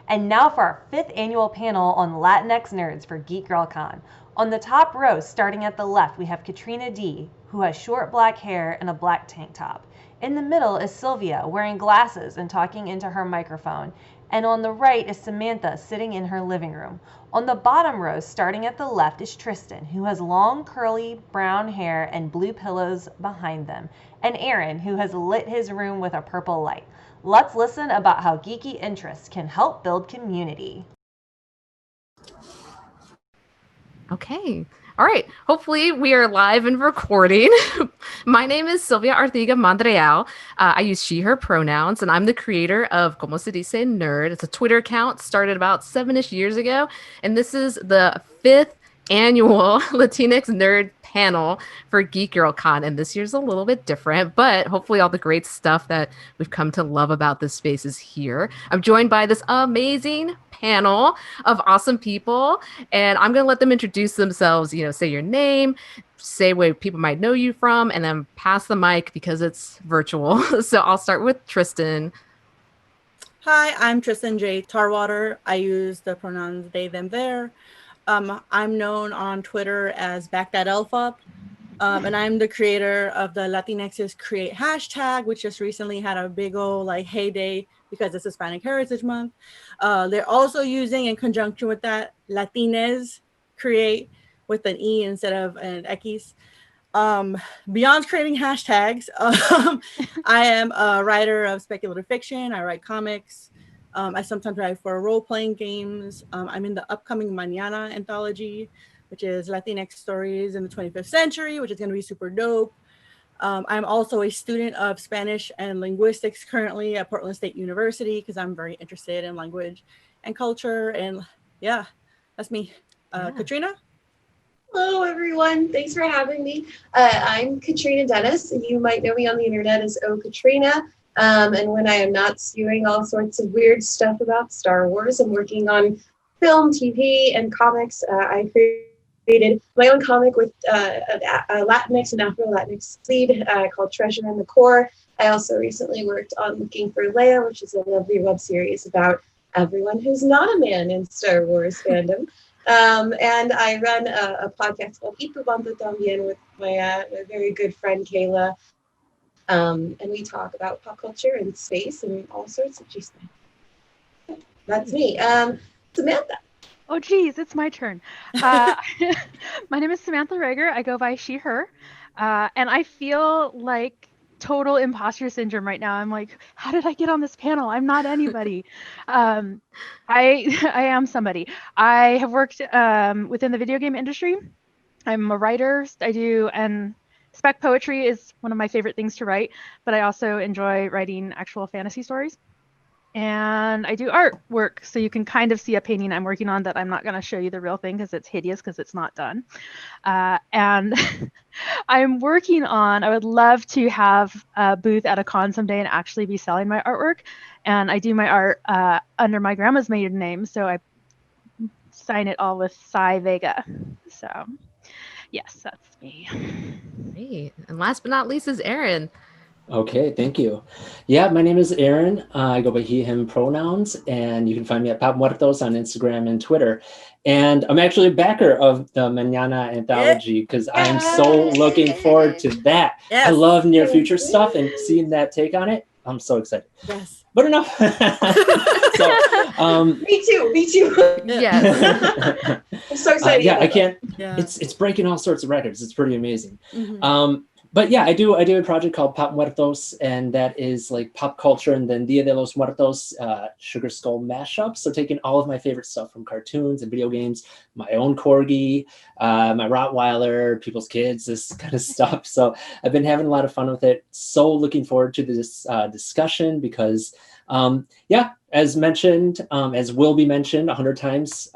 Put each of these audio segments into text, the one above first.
And now for our 5th annual panel on Latinx nerds for Geek Girl Con. On the top row, starting at the left, we have Katrina D, who has short black hair and a black tank top. In the middle is Sylvia, wearing glasses and talking into her microphone. And on the right is Samantha, sitting in her living room. On the bottom row, starting at the left, is Tristan, who has long, curly, brown hair and blue pillows behind them. And Aaron, who has lit his room with a purple light. Let's listen about how geeky interests can help build community. Okay. All right. Hopefully we are live and recording. My name is Sylvia Artiga Mondreal. I use she, her pronouns, and I'm the creator of Cómo se dice nerd. It's a Twitter account started about 7-ish years ago. And this is the 5th annual Latinx nerd panel for Geek Girl Con. And this year's a little bit different, but hopefully all the great stuff that we've come to love about this space is here. I'm joined by this amazing panel of awesome people, and I'm going to let them introduce themselves, say your name, say where people might know you from, and then pass the mic because it's virtual. So I'll start with Tristan. Hi, I'm Tristan J. Tarwater. I use the pronouns they, them, their. I'm known on Twitter as Back That Elf Up, and I'm the creator of the Latinx's Create hashtag, which just recently had a big old heyday because it's Hispanic Heritage Month. They're also using, in conjunction with that, Latinez Create with an E instead of an X. Beyond creating hashtags, I am a writer of speculative fiction. I write comics. I sometimes write for role-playing games. I'm in the upcoming Mañana anthology, which is Latinx stories in the 25th century, which is going to be super dope. I'm also a student of Spanish and linguistics currently at Portland State University because I'm very interested in language and culture. And yeah, that's me. Katrina? Hello, everyone. Thanks for having me. I'm Katrina Dennis. You might know me on the internet as O Katrina. And when I am not spewing all sorts of weird stuff about Star Wars, I'm working on film, TV, and comics. I created my own comic with a Latinx and Afro-Latinx lead called Treasure in the Core. I also recently worked on Looking for Leia, which is a lovely web series about everyone who's not a man in Star Wars fandom. And I run a podcast called Ipubampo Tambien with my very good friend Kayla. And we talk about pop culture and space and all sorts of juice. That's me. Samantha. Oh, geez, it's my turn. My name is Samantha Rager. I go by she, her. And I feel like total imposter syndrome right now. I'm like, how did I get on this panel? I'm not anybody. I am somebody. I have worked within the video game industry. I'm a writer. And spec poetry is one of my favorite things to write, but I also enjoy writing actual fantasy stories. And I do artwork, so you can kind of see a painting I'm working on that I'm not going to show you the real thing because it's hideous because it's not done. And I'm working on, I would love to have a booth at a con someday and actually be selling my artwork. And I do my art under my grandma's maiden name, so I sign it all with Cy Vega. So yes, that's me. Great. And last but not least is Aaron. Okay, thank you. Yeah, my name is Aaron. I go by he, him pronouns, and you can find me at Pop Muertos on Instagram and Twitter. And I'm actually a backer of the Mañana anthology because I'm so looking forward to that. Yes. I love near future stuff and seeing that take on it. I'm so excited. Yes. But enough. So, Me too. Yes. I'm so excited. Yeah, I can't. Yeah. It's breaking all sorts of records. It's pretty amazing. Mm-hmm. But yeah, I do a project called Pop Muertos, and that is like pop culture and then Dia de los Muertos Sugar Skull mashup. So taking all of my favorite stuff from cartoons and video games, my own corgi, my Rottweiler, people's kids, this kind of stuff. So I've been having a lot of fun with it. So looking forward to this discussion because, yeah, as mentioned, as will be mentioned 100 times,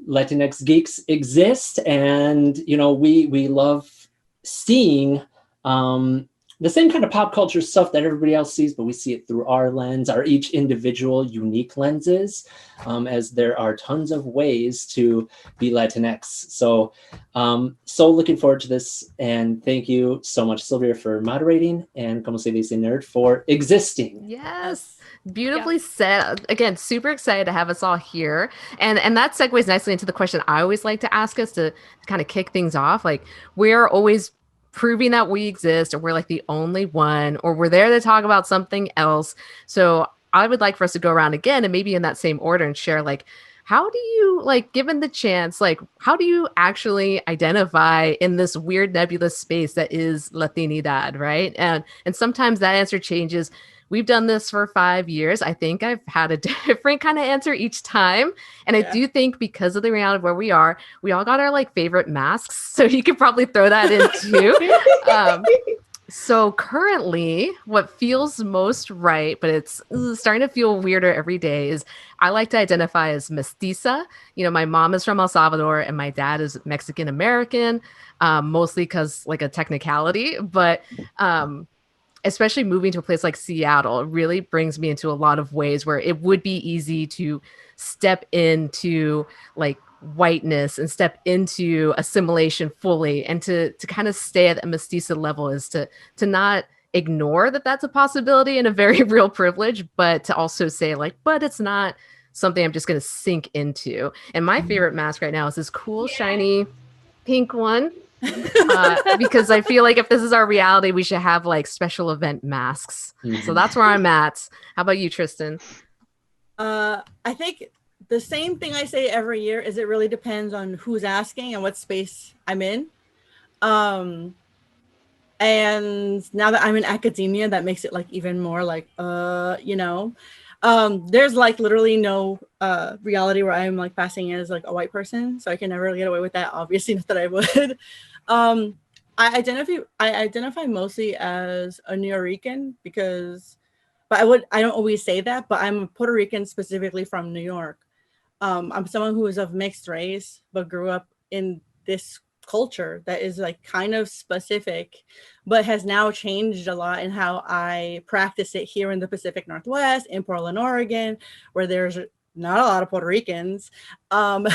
Latinx geeks exist, and we love seeing the same kind of pop culture stuff that everybody else sees, but we see it through our lens, our each individual unique lenses, as there are tons of ways to be Latinx. So, so looking forward to this. And thank you so much, Sylvia, for moderating, and Como se dice nerd for existing. Yes. Beautifully said. Again, super excited to have us all here. And that segues nicely into the question I always like to ask us to kind of kick things off. Like, we're always proving that we exist, or we're like the only one, or we're there to talk about something else. So I would like for us to go around again, and maybe in that same order, and share, like, how do you, like, given the chance, like, how do you actually identify in this weird nebulous space that is Latinidad, right? And sometimes that answer changes. We've done this for 5 years. I think I've had a different kind of answer each time. And I do think, because of the reality of where we are, we all got our like favorite masks. So you could probably throw that in too. So currently, what feels most right, but it's starting to feel weirder every day, is I like to identify as mestiza. You know, my mom is from El Salvador and my dad is Mexican American, mostly because like a technicality. But especially moving to a place like Seattle really brings me into a lot of ways where it would be easy to step into like whiteness and step into assimilation fully, and to kind of stay at the mestiza level is to not ignore that that's a possibility and a very real privilege, but to also say like, but it's not something I'm just going to sink into. And my favorite mask right now is this cool, shiny pink one. Because I feel like if this is our reality, we should have like special event masks. So that's where I'm at. How about you, Tristan? I think the same thing I say every year is it really depends on who's asking and what space I'm in. And now that I'm in academia, that makes it like even more like, you know, there's like literally no reality where I'm like passing as like a white person, so I can never get away with that. Obviously, not that I would. I identify mostly as a New Yorican because, but I don't always say that, but I'm Puerto Rican specifically from New York. I'm someone who is of mixed race, but grew up in this culture that is like kind of specific, but has now changed a lot in how I practice it here in the Pacific Northwest, in Portland, Oregon, where there's not a lot of Puerto Ricans, and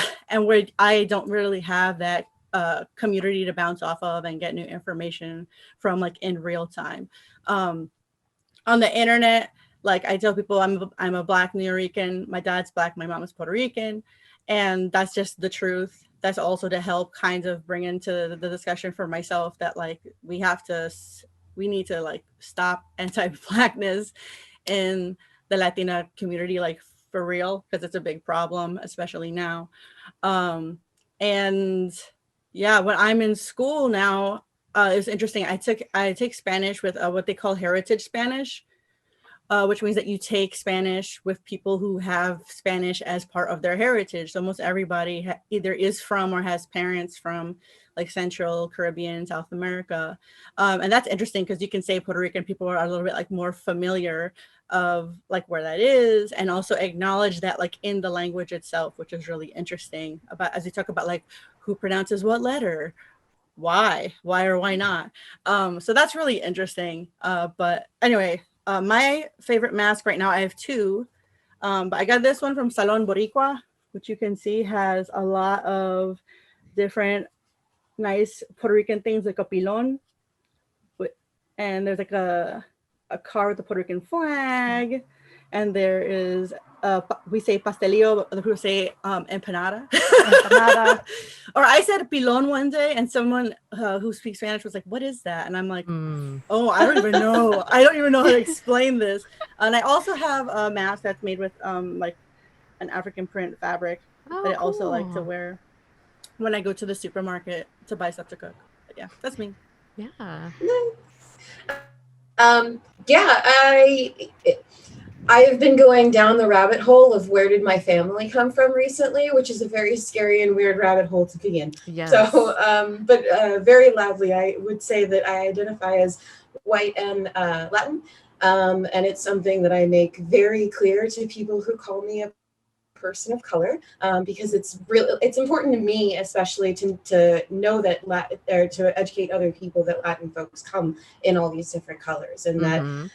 where I don't really have that community to bounce off of and get new information from like in real time. On the internet, like I tell people I'm a Black New Yorican. My dad's Black, my mom is Puerto Rican, and that's just the truth. That's also to help kind of bring into the discussion for myself that like we need to like stop anti-Blackness in the Latina community, like for real, because it's a big problem, especially now. And yeah, when I'm in school now, it's interesting. I take Spanish with what they call heritage Spanish, which means that you take Spanish with people who have Spanish as part of their heritage. So almost everybody either is from or has parents from like Central Caribbean, South America. And that's interesting because you can say Puerto Rican people are a little bit like more familiar of like where that is, and also acknowledge that like in the language itself, which is really interesting about as you talk about like who pronounces what letter, why or why not. So that's really interesting. But anyway, my favorite mask right now, I have two, but I got this one from Salon Boricua, which you can see has a lot of different nice Puerto Rican things like a pilon, and there's like a car with the Puerto Rican flag, and there is we say pastelillo, other people say empanada. Empanada. Or I said pilon one day, and someone who speaks Spanish was like, "What is that?" And I'm like, "Oh, I don't even know. I don't even know how to explain this." And I also have a mask that's made with like an African print fabric that I also like to wear when I go to the supermarket to buy stuff to cook. But yeah, that's me. Yeah. I have been going down the rabbit hole of where did my family come from recently, which is a very scary and weird rabbit hole to be in. Yes. So, but very loudly, I would say that I identify as white and Latin, and it's something that I make very clear to people who call me a person of color, because it's important to me, especially to know that or to educate other people that Latin folks come in all these different colors, and that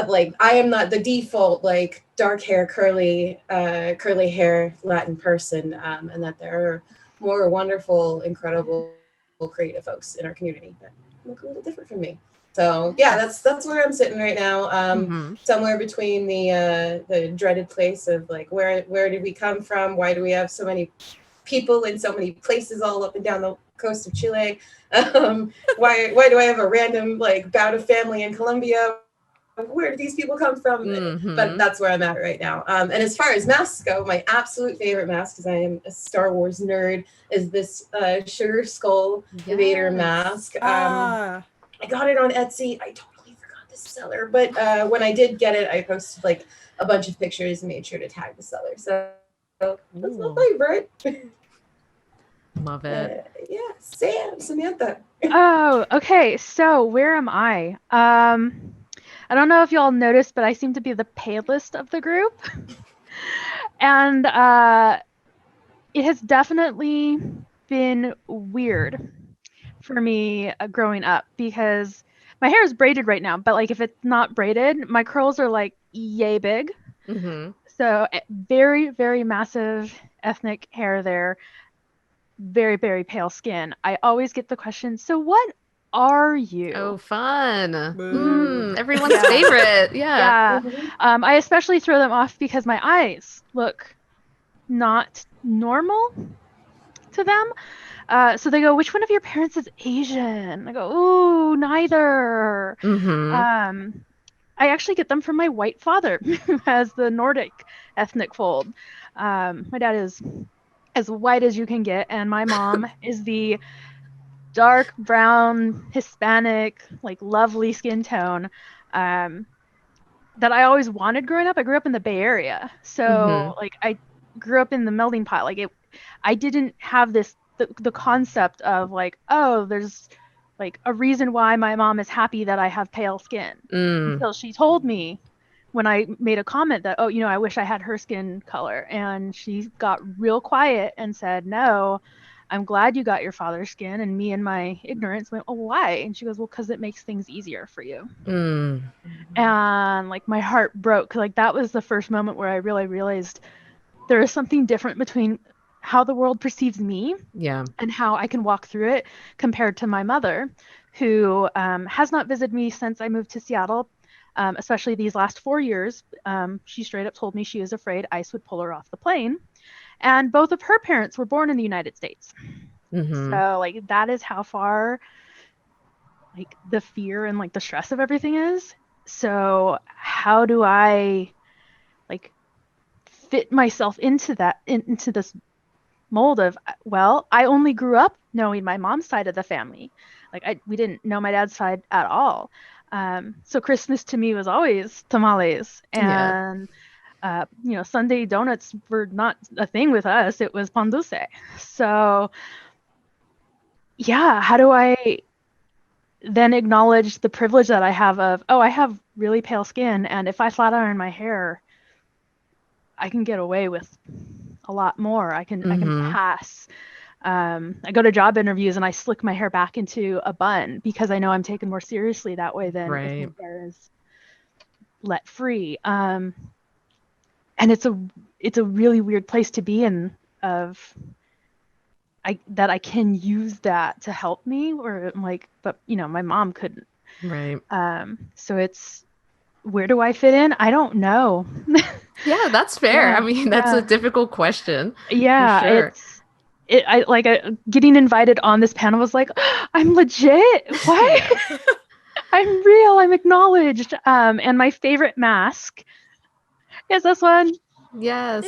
like I am not the default like dark hair, curly hair Latin person, and that there are more wonderful, incredible, creative folks in our community that look a little different from me. So yeah, that's where I'm sitting right now. Somewhere between the dreaded place of like where did we come from? Why do we have so many people in so many places all up and down the coast of Chile? Why do I have a random like bout of family in Colombia? Where do these people come from? But that's where I'm at right now. And as far as masks go, my absolute favorite mask, because I am a Star Wars nerd, is this Sugar Skull Vader mask. I got it on Etsy. I totally forgot the seller, but when I did get it, I posted like a bunch of pictures and made sure to tag the seller. So that's my favorite. Love it. Yeah, Samantha. Oh, okay. So where am I? I don't know if y'all noticed, but I seem to be the palest of the group. And it has definitely been weird for me growing up, because my hair is braided right now, but like if it's not braided, my curls are like yay big. So very, very massive ethnic hair there. Very, very pale skin. I always get the question, so what are you? Oh, fun. Everyone's favorite. Yeah. I especially throw them off because my eyes look not normal to them. So they go, which one of your parents is Asian? I go, ooh, neither. I actually get them from my white father, who has the Nordic ethnic fold. My dad is as white as you can get, and my mom is the dark brown Hispanic, like lovely skin tone that I always wanted growing up. I grew up in the Bay Area, so like I grew up in the melting pot. Like I didn't have the concept of like, oh, there's like a reason why my mom is happy that I have pale skin until she told me when I made a comment that, oh, I wish I had her skin color, and she got real quiet and said, no, I'm glad you got your father's skin. And me and my ignorance went, oh, why? And she goes, well, because it makes things easier for you. And like my heart broke. Like that was the first moment where I really realized there is something different between how the world perceives me and how I can walk through it compared to my mother, who has not visited me since I moved to Seattle, especially these last 4 years. She straight up told me she was afraid ICE would pull her off the plane. And both of her parents were born in the United States. So like that is how far like the fear and like the stress of everything is. So how do I like fit myself into that, into this mold of, well, I only grew up knowing my mom's side of the family. Like we didn't know my dad's side at all. So Christmas to me was always tamales, and Sunday donuts were not a thing with us. It was pan dulce. So yeah, how do I then acknowledge the privilege that I have of, oh, I have really pale skin, and if I flat iron my hair, I can get away with a lot more. I can pass. I go to job interviews and I slick my hair back into a bun because I know I'm taken more seriously that way than if my hair is let free. And it's a really weird place to be in, that I can use that to help me, or I'm like, but my mom couldn't. So it's, where do I fit in? I don't know. Yeah, that's fair. I mean, that's a difficult question. Yeah, for sure. Getting invited on this panel was like, oh, I'm legit. What? I'm real. I'm acknowledged. And my favorite mask is this one. Yes.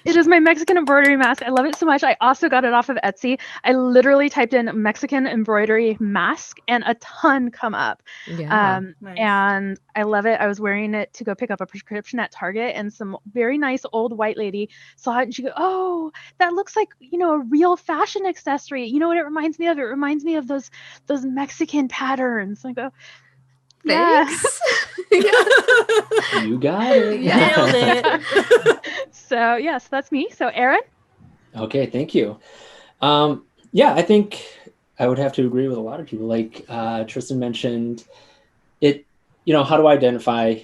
It is my Mexican embroidery mask. I love it so much. I also got it off of Etsy. I literally typed in Mexican embroidery mask and a ton come up. Nice. And I love it. I was wearing it to go pick up a prescription at Target, and some very nice old white lady saw it and she goes, oh, that looks like, a real fashion accessory. You know what it reminds me of? It reminds me of those Mexican patterns. I go, Thanks. You got it. Nailed it. So yes, that's me. So Aaron. Okay, thank you. Yeah, I think I would have to agree with a lot of people. Like Tristan mentioned, it. How do I identify?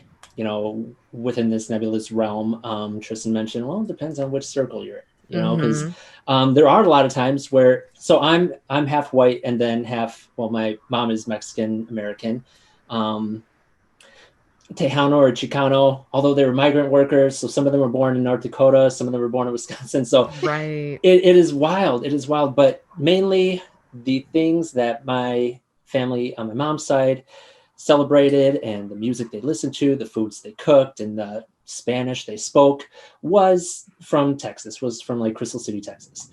Within this nebulous realm. Tristan mentioned, well, it depends on which circle you're in. Because there are a lot of times where. So I'm half white and then half. Well, my mom is Mexican American. Tejano or Chicano, although they were migrant workers. So some of them were born in North Dakota, some of them were born in Wisconsin. So Right. it is wild. It is wild. But mainly the things that my family on my mom's side celebrated and the music they listened to, the foods they cooked, and the Spanish they spoke was from Texas, was from like Crystal City, Texas.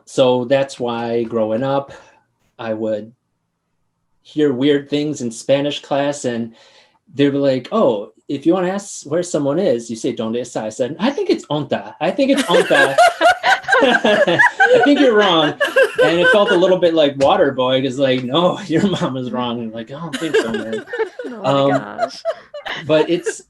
So that's why growing up, I would hear weird things in Spanish class, and they were like, "Oh, if you want to ask where someone is, you say donde está." I said, "I think it's onta. I think it's onta." I think you're wrong. And it felt a little bit like water boy, because like, no, your mom is wrong. And like, I don't think so, man. Oh my gosh. But it's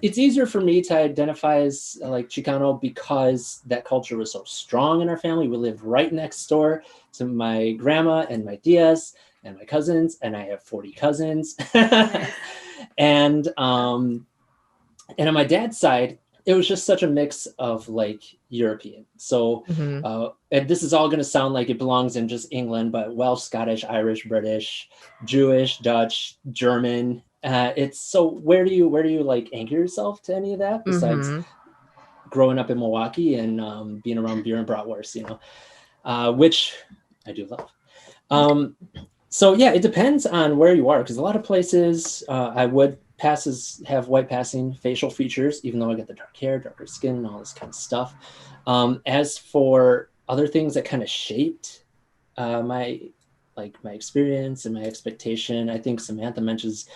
easier for me to identify as like Chicano because that culture was so strong in our family. We lived right next door to my grandma and my tias and my cousins, and I have 40 cousins. And on my dad's side, it was just such a mix of like European. So, and this is all going to sound like it belongs in just England, but Welsh, Scottish, Irish, British, Jewish, Dutch, German. It's so where do you like anchor yourself to any of that besides growing up in Milwaukee and being around beer and bratwurst, which I do love. So yeah, it depends on where you are, because a lot of places I would have white passing facial features, even though I get the dark hair, darker skin, and all this kind of stuff. As for other things that kind of shaped my experience and my expectation, I think Samantha mentions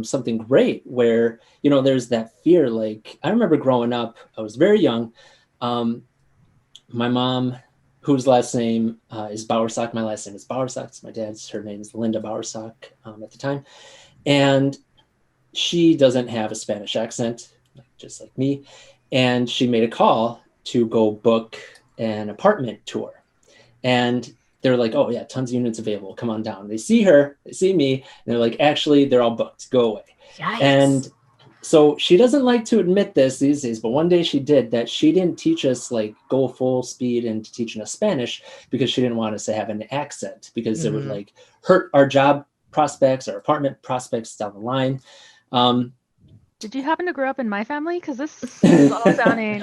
something great where, there's that fear. Like I remember growing up, I was very young. My mom, whose last name is Bowersock. My last name is Bowersock. It's my dad's. Her name is Linda Bowersock at the time. And she doesn't have a Spanish accent, just like me. And she made a call to go book an apartment tour. And they're like, "Oh yeah, tons of units available. Come on down." They see her, they see me, and they're like, "Actually, they're all booked. Go away." Yikes. And so she doesn't like to admit this these days, but one day she did that. She didn't teach us like go full speed into teaching us Spanish because she didn't want us to have an accent, because it would like hurt our job prospects, our apartment prospects down the line. Did you happen to grow up in my family? Because this is all sounding.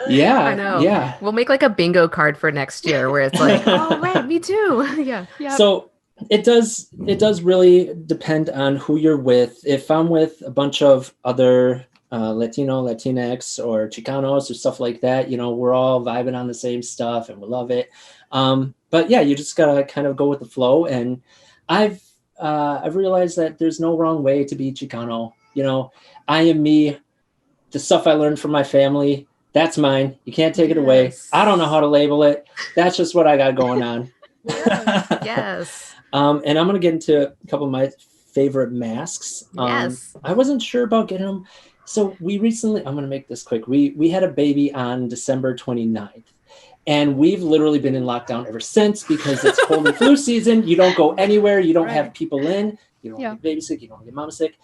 Yeah, I know. Yeah. We'll make like a bingo card for next year where it's like, oh right, me too. Yeah. Yep. So it does really depend on who you're with. If I'm with a bunch of other Latino, Latinx, or Chicanos or stuff like that, we're all vibing on the same stuff and we love it. But yeah, you just gotta kind of go with the flow. And I've realized that there's no wrong way to be Chicano. I am me. The stuff I learned from my family, that's mine. You can't take it away. I don't know how to label it. That's just what I got going on. Yes. And I'm going to get into a couple of my favorite masks. Yes. I wasn't sure about getting them. So we recently, I'm going to make this quick. We had a baby on December 29th. And we've literally been in lockdown ever since because it's cold and flu season. You don't go anywhere. You don't have people in. You don't get baby sick. You don't get mama sick.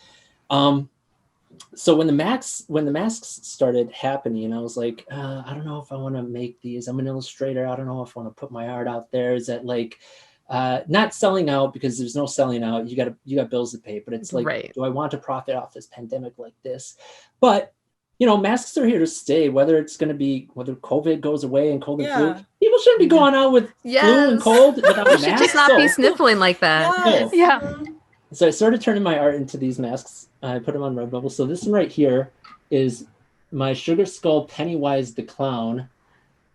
So when the masks started happening, I was like, I don't know if I want to make these. I'm an illustrator. I don't know if I want to put my art out there. Is that like not selling out, because there's no selling out. You got bills to pay, but it's like, do I want to profit off this pandemic like this? But masks are here to stay, whether COVID goes away and cold and flu. People shouldn't be going out with flu and cold without a mask. Should just not be sniffling like that. Yes. Yeah. So I started turning my art into these masks. I put them on Redbubble. So this one right here is my Sugar Skull Pennywise the Clown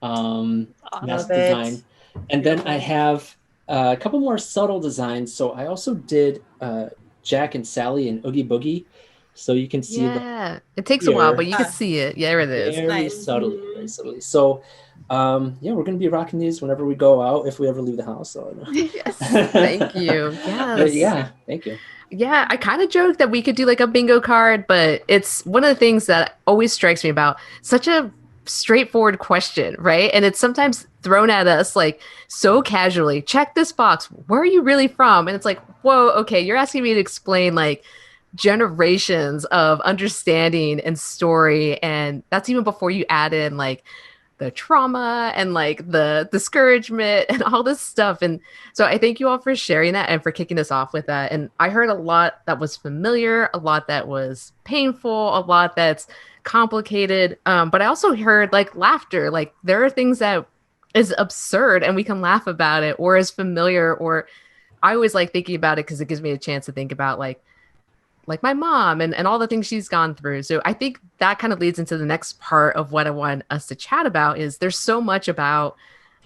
mask design. And then I have a couple more subtle designs. So I also did Jack and Sally and Oogie Boogie. So you can see it takes a while, but you can see it. Yeah, there it is. Very subtly. So Yeah, we're gonna be rocking these whenever we go out, if we ever leave the house. So Yes, thank you. but Yes. yeah, thank you. Yeah, I kind of joked that we could do like a bingo card, but it's one of the things that always strikes me about such a straightforward question, right? And it's sometimes thrown at us like so casually. Check this box. Where are you really from? And it's like, whoa, okay, you're asking me to explain like generations of understanding and story, and that's even before you add in like the trauma and like the discouragement and all this stuff. And so I thank you all for sharing that and for kicking us off with that. And I heard a lot that was familiar, a lot that was painful, a lot that's complicated. But I also heard like laughter. Like there are things that is absurd and we can laugh about it, or is familiar, or I always like thinking about it because it gives me a chance to think about like my mom and all the things she's gone through. So I think that kind of leads into the next part of what I want us to chat about. Is there's so much about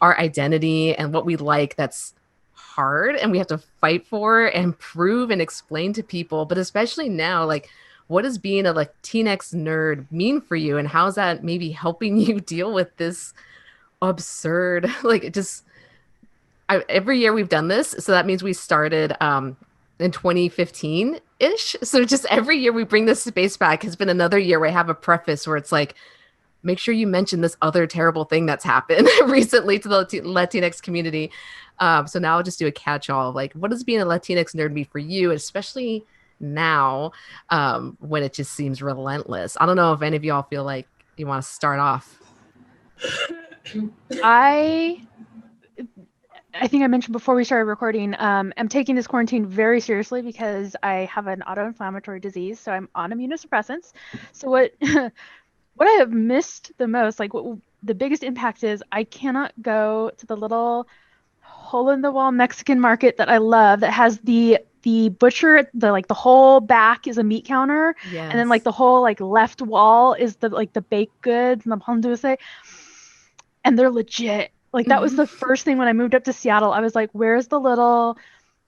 our identity and what we like that's hard and we have to fight for and prove and explain to people. But especially now, like what does being a Latinx nerd mean for you, and how's that maybe helping you deal with this absurd like it just every year we've done this, so that means we started in 2015 ish. So just every year we bring this space back has been another year where I have a preface where it's like, make sure you mention this other terrible thing that's happened recently to the Latinx community. So now I'll just do a catch-all of like, what does being a Latinx nerd mean for you, especially now when it just seems relentless? I don't know if any of y'all feel like you want to start off. I think I mentioned before we started recording, I'm taking this quarantine very seriously because I have an autoinflammatory disease, so I'm on immunosuppressants. So what what I have missed the most, like what the biggest impact is, I cannot go to the little hole-in-the-wall Mexican market that I love that has the butcher, the whole back is a meat counter, and then like the whole like left wall is the like the baked goods and the pan dulce, and they're legit. Like that was the first thing when I moved up to Seattle. I was like, where's the little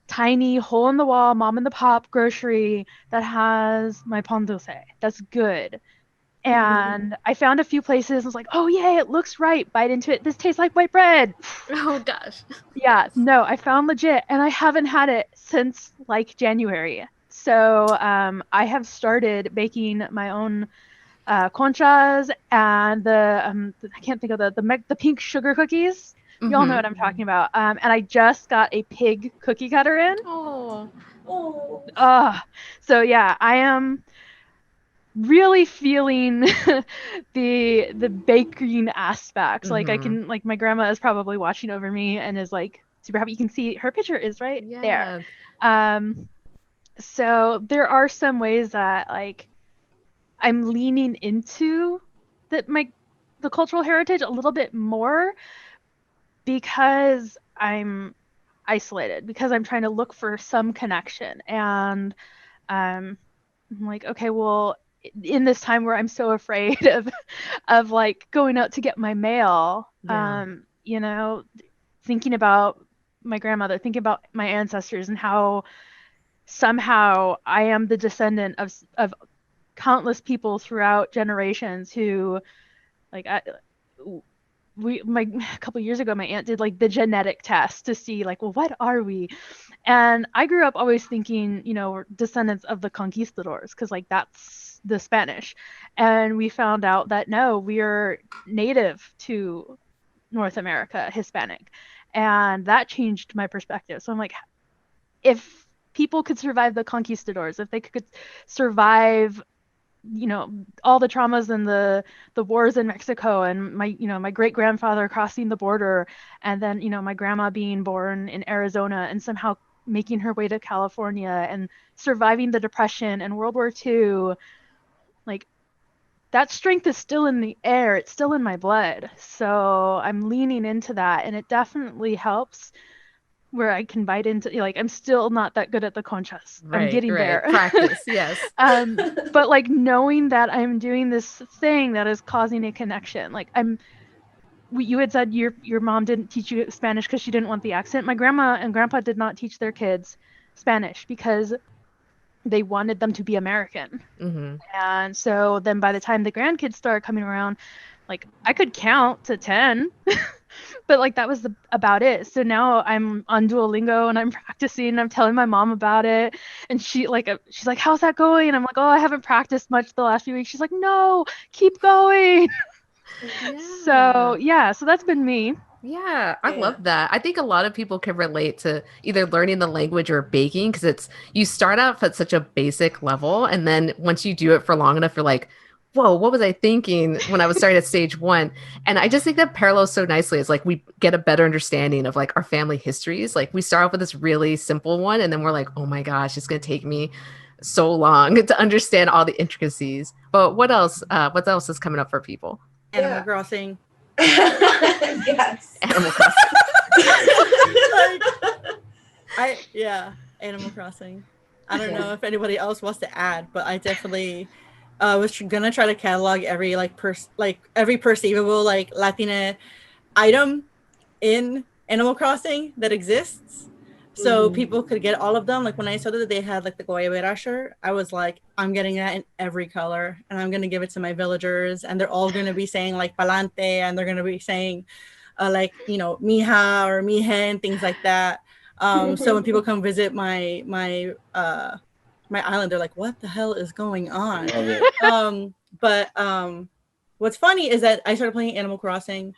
tiny hole in the wall mom and the pop grocery that has my pan dulce? That's good. And I found a few places. I was like, oh yeah, it looks right. Bite into it. This tastes like white bread. Oh gosh. Yeah, no, I found legit, and I haven't had it since like January. So I have started baking my own conchas and the I can't think of the pink sugar cookies. You all know what I'm talking about. And I just got a pig cookie cutter in. So yeah, I am really feeling the baking aspects. Like I can, like my grandma is probably watching over me and is like super happy. You can see her picture is right there. So there are some ways that like I'm leaning into the cultural heritage a little bit more because I'm isolated, because I'm trying to look for some connection. And I'm like, okay, well, in this time where I'm so afraid of like going out to get my mail, you know, thinking about my grandmother, thinking about my ancestors and how somehow I am the descendant of countless people throughout generations who like a couple years ago my aunt did like the genetic test to see like, well, what are we? And I grew up always thinking, you know, we're descendants of the conquistadors because like that's the Spanish, and we found out that no, we are native to North America, Hispanic, and that changed my perspective. So I'm like, if people could survive the conquistadors, if they could survive, you know, all the traumas and the wars in Mexico, and my great grandfather crossing the border, and then, you know, my grandma being born in Arizona and somehow making her way to California and surviving the Depression and World War II, like that strength is still in the air. It's still in my blood. So I'm leaning into that, and it definitely helps where I can bite into, like, I'm still not that good at the conchas. I'm getting there. Practice, yes. But like knowing that I'm doing this thing that is causing a connection. Like you had said your mom didn't teach you Spanish because she didn't want the accent. My grandma and grandpa did not teach their kids Spanish because they wanted them to be American. Mm-hmm. And so then by the time the grandkids started coming around, like I could count to 10, but like that was about it. So now I'm on Duolingo and I'm practicing. I'm telling my mom about it, and she's like, "How's that going?" And I'm like, "Oh, I haven't practiced much the last few weeks." She's like, "No, keep going." So yeah, so that's been me. Yeah, I love that. I think a lot of people can relate to either learning the language or baking because it's you start out at such a basic level, and then once you do it for long enough, you're like, whoa, what was I thinking when I was starting at stage one? And I just think that parallels so nicely. It's like we get a better understanding of like our family histories. Like we start off with this really simple one, and then we're like, oh my gosh, it's gonna take me so long to understand all the intricacies. But what else? What else is coming up for people? Animal Crossing. Yes. Animal Crossing. Animal Crossing. I don't know if anybody else wants to add, but I definitely was gonna try to catalog every every perceivable like Latina item in Animal Crossing that exists, so people could get all of them. Like when I saw that they had like the Guayabera shirt, I was like, I'm getting that in every color, and I'm gonna give it to my villagers, and they're all gonna be saying like "palante," and they're gonna be saying like "mija" or "mije" and things like that. So when people come visit my island, they're like, what the hell is going on? But what's funny is that I started playing Animal Crossing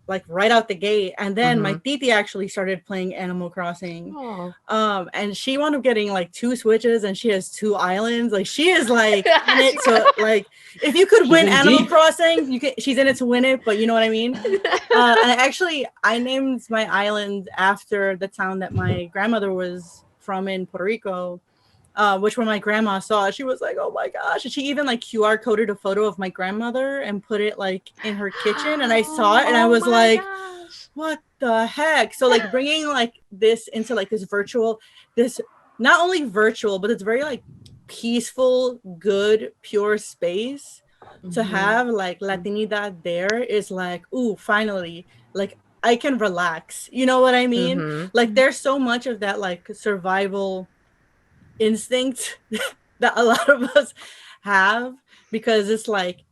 like right out the gate, and then my titi actually started playing Animal Crossing. And she wound up getting like 2 Switches, and she has 2 islands. Like she is like in it to like, if you could win Animal Crossing, she's in it to win it, but you know what I mean. And I named my island after the town that my grandmother was from in Puerto Rico, which when my grandma saw it, she was like, oh my gosh. And she even like QR coded a photo of my grandmother and put it like in her kitchen. And I saw it and I was like, what the heck? So like bringing like this into like this not only virtual, but it's very like peaceful, good, pure space to have like Latinidad there is like, ooh, finally, like I can relax. You know what I mean? Like there's so much of that like survival instinct that a lot of us have, because it's like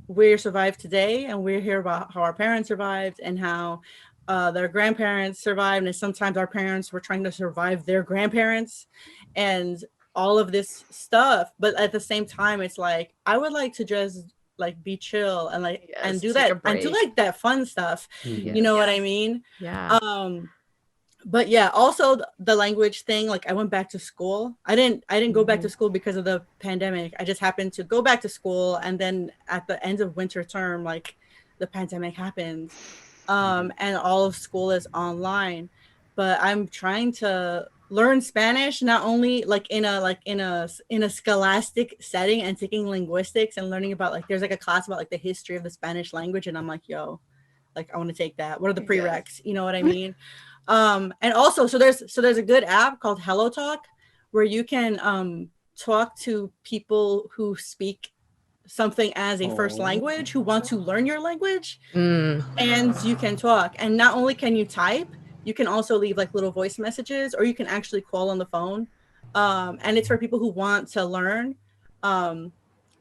we survived today, and we're here about how our parents survived and how their grandparents survived, and sometimes our parents were trying to survive their grandparents and all of this stuff. But at the same time, it's like I would like to just like be chill and like and do that and do like that fun stuff. You know what I mean? But yeah, also the language thing, like I went back to school. I didn't go back to school because of the pandemic. I just happened to go back to school, and then at the end of winter term, like the pandemic happened, and all of school is online. But I'm trying to learn Spanish, not only like in a scholastic setting and taking linguistics and learning about like there's like a class about like the history of the Spanish language, and I'm like, yo, like I want to take that. What are the prereqs? You know what I mean? And also so there's a good app called Hello Talk where you can talk to people who speak something as a first language, who want to learn your language, and you can talk. And not only can you type, you can also leave like little voice messages, or you can actually call on the phone, and it's for people who want to learn. And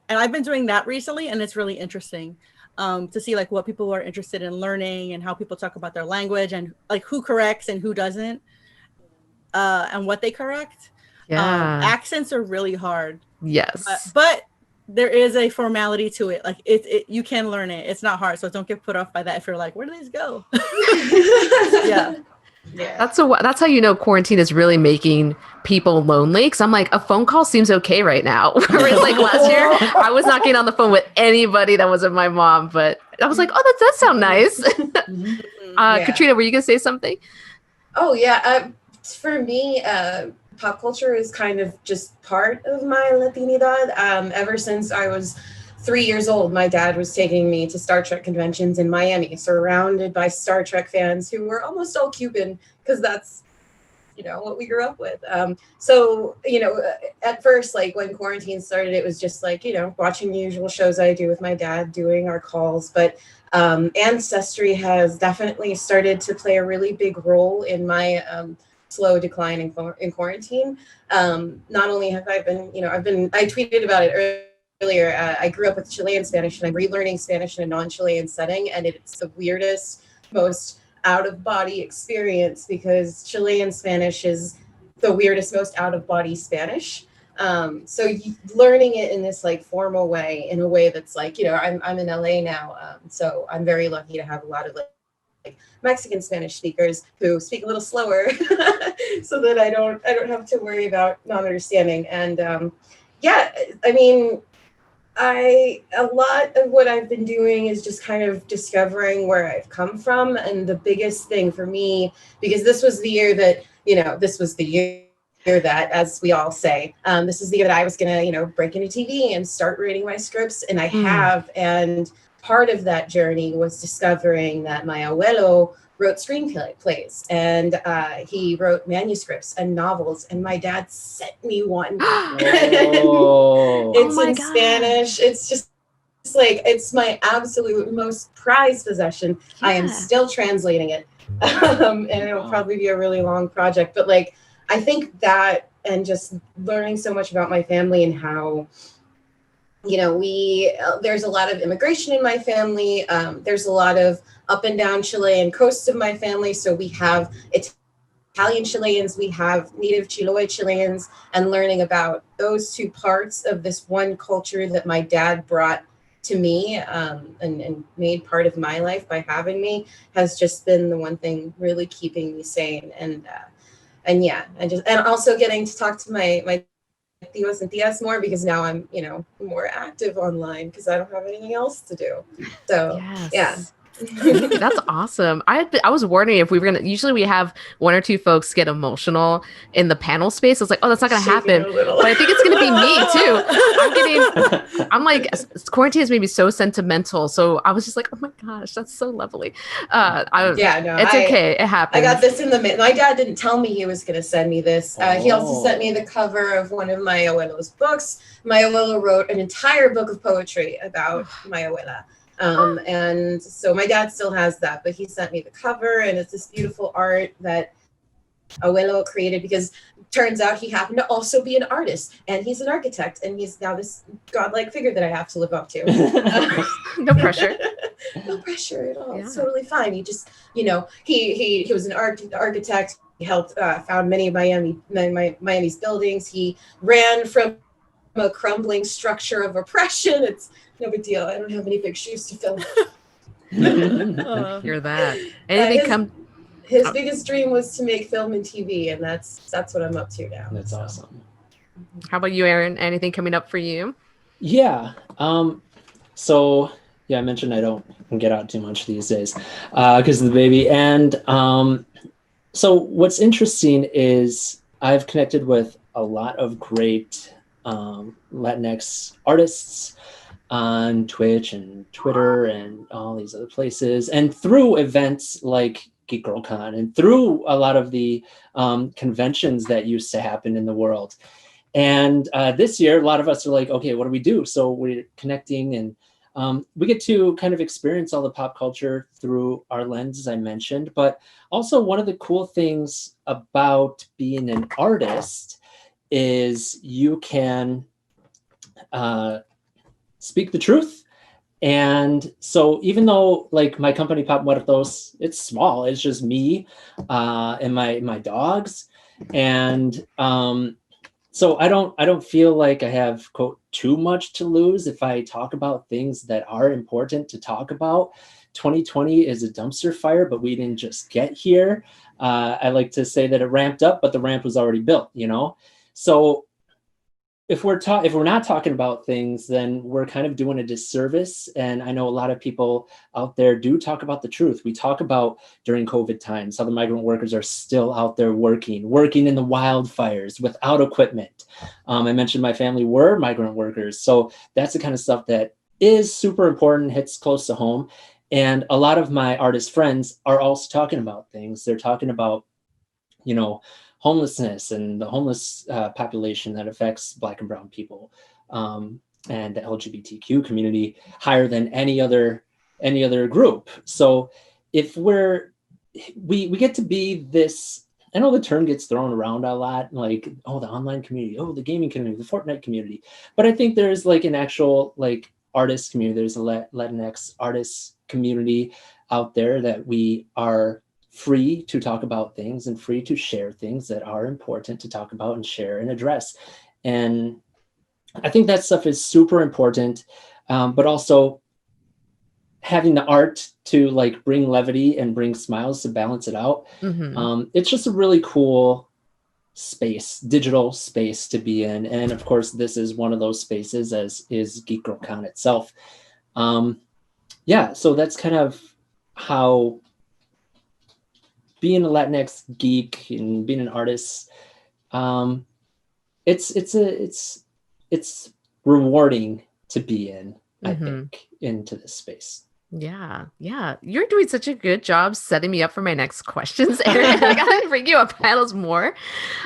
I've been doing that recently, and it's really interesting to see like what people are interested in learning and how people talk about their language and like who corrects and who doesn't, and what they correct. Accents are really hard. But there is a formality to it. Like it you can learn it. It's not hard, so don't get put off by that if you're like, where do these go? That's how you know quarantine is really making people lonely, because I'm like, a phone call seems okay right now. Whereas like last year I was not getting on the phone with anybody that wasn't my mom, but I was like, oh, that does sound nice. Katrina, were you gonna say something? Oh yeah, for me, pop culture is kind of just part of my Latinidad. Ever since I was 3 years old, my dad was taking me to Star Trek conventions in Miami, surrounded by Star Trek fans who were almost all Cuban, because that's, what we grew up with. So, at first, like when quarantine started, it was just like, watching the usual shows I do with my dad, doing our calls. But ancestry has definitely started to play a really big role in my slow decline in quarantine. Not only have I been, I tweeted about it earlier. I grew up with Chilean Spanish, and I'm relearning Spanish in a non-Chilean setting, and it's the weirdest, most out-of-body experience, because Chilean Spanish is the weirdest, most out-of-body Spanish. So learning it in this like formal way, in a way that's like, I'm in LA now, so I'm very lucky to have a lot of like Mexican Spanish speakers who speak a little slower, so that I don't have to worry about not understanding. And yeah, I mean, a lot of what I've been doing is just kind of discovering where I've come from. And the biggest thing for me, because this was the year that, this was the year that, as we all say, this is the year that I was going to, break into TV and start writing my scripts. And I have. And part of that journey was discovering that my abuelo wrote screenplays, and he wrote manuscripts and novels, and my dad sent me one. Oh. It's in Spanish. It's just like, it's my absolute most prized possession. Yeah. I am still translating it, and it'll probably be a really long project, but like, I think that, and just learning so much about my family and how, there's a lot of immigration in my family. There's a lot of up and down Chilean coast of my family. So we have Italian Chileans, we have native Chiloé Chileans, and learning about those two parts of this one culture that my dad brought to me, and made part of my life by having me, has just been the one thing really keeping me sane. And yeah, and also getting to talk to my tios and tias more, because now I'm, more active online because I don't have anything else to do. So yeah. That's awesome. I was wondering if we were gonna. Usually we have one or two folks get emotional in the panel space. I was like, oh, that's not gonna happen. But I think it's gonna be me too. I'm like, quarantine has made me so sentimental. So I was just like, oh my gosh, that's so lovely. It's okay. It happens. I got this in my dad didn't tell me he was gonna send me this. He also sent me the cover of one of my abuelo's books. My abuelo wrote an entire book of poetry about my abuela. And so my dad still has that, but he sent me the cover, and it's this beautiful art that abuelo created, because turns out he happened to also be an artist, and he's an architect, and he's now this godlike figure that I have to live up to. No pressure. No pressure at all. Yeah. It's totally fine. He just, he was an architect. He helped found many of Miami's buildings. He ran from a crumbling structure of oppression. It's no big deal. I don't have any big shoes to fill. Hear that? His biggest dream was to make film and TV, and that's what I'm up to now. That's awesome. How about you, Aaron? Anything coming up for you? Yeah. So yeah, I mentioned I don't get out too much these days because of the baby. And so what's interesting is I've connected with a lot of great Latinx artists on Twitch and Twitter and all these other places, and through events like Geek Girl Con, and through a lot of the conventions that used to happen in the world. And this year, a lot of us are like, okay, what do we do? So we're connecting, and we get to kind of experience all the pop culture through our lens, as I mentioned. But also, one of the cool things about being an artist is you can speak the truth. And so even though like my company Pop Muertos, it's small, it's just me and my dogs. And so I don't feel like I have, quote, too much to lose if I talk about things that are important to talk about. 2020 is a dumpster fire, but we didn't just get here. I like to say that it ramped up, but the ramp was already built, So if we're not talking about things, then we're kind of doing a disservice. And I know a lot of people out there do talk about the truth. We talk about during COVID times how the migrant workers are still out there working in the wildfires without equipment. I mentioned my family were migrant workers. So that's the kind of stuff that is super important, hits close to home. And a lot of my artist friends are also talking about things. They're talking about, homelessness and the homeless population that affects Black and brown people and the LGBTQ community higher than any other group. So if we get to be this I know the term gets thrown around a lot, like, oh, the online community, oh, the gaming community, the Fortnite community. But I think there's like an actual like artist community. There's a Latinx artist community out there that we are free to talk about things and free to share things that are important to talk about and share and address. And I think that stuff is super important, but also having the art to like bring levity and bring smiles to balance it out. It's just a really cool space, digital space to be in. And of course, this is one of those spaces, as is GeekdomCon itself. Yeah, so that's kind of how being a Latinx geek and being an artist, it's rewarding to be in, I think, into this space. Yeah. You're doing such a good job setting me up for my next questions, Eric. I gotta bring you up panels more,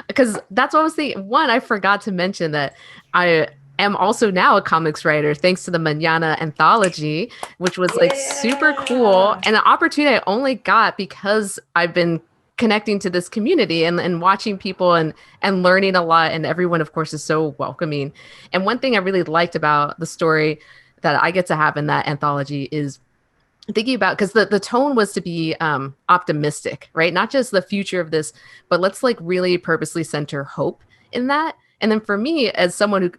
because that's what I was thinking. One, I forgot to mention that I am also now a comics writer, thanks to the Mañana anthology, which was like super cool, and an opportunity I only got because I've been connecting to this community and watching people and learning a lot. And everyone, of course, is so welcoming. And one thing I really liked about the story that I get to have in that anthology is thinking about, because the tone was to be optimistic, right? Not just the future of this, but let's like really purposely center hope in that. And then for me, as someone who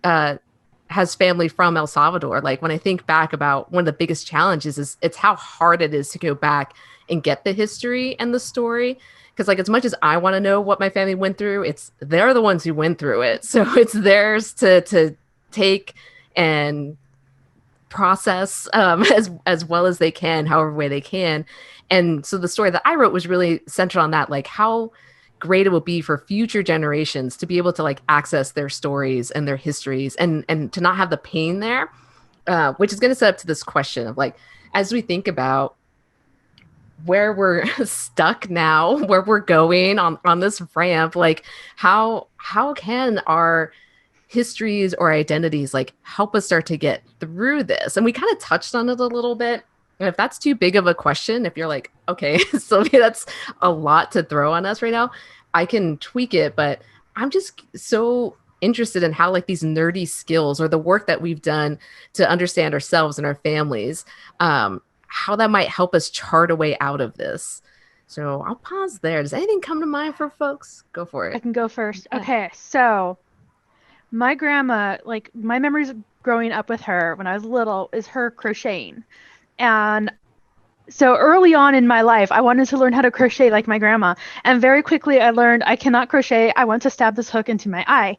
has family from El Salvador, like when I think back about one of the biggest challenges is it's how hard it is to go back and get the history and the story. Because like as much as I want to know what my family went through, they're the ones who went through it. So it's theirs to take and process as well as they can, however way they can. And so the story that I wrote was really centered on that, like how great it will be for future generations to be able to like access their stories and their histories and to not have the pain there, which is going to set up to this question of like, as we think about where we're stuck now, where we're going on this ramp, like how can our histories or identities like help us start to get through this? And we kind of touched on it a little bit. And if that's too big of a question, if you're like, okay, Sylvia, that's a lot to throw on us right now, I can tweak it. But I'm just so interested in how like these nerdy skills or the work that we've done to understand ourselves and our families, how that might help us chart a way out of this. So I'll pause there. Does anything come to mind for folks? Go for it. I can go first. Okay, so my grandma, like my memories of growing up with her when I was little is her crocheting. And so early on in my life, I wanted to learn how to crochet like my grandma. And very quickly I learned I cannot crochet. I want to stab this hook into my eye.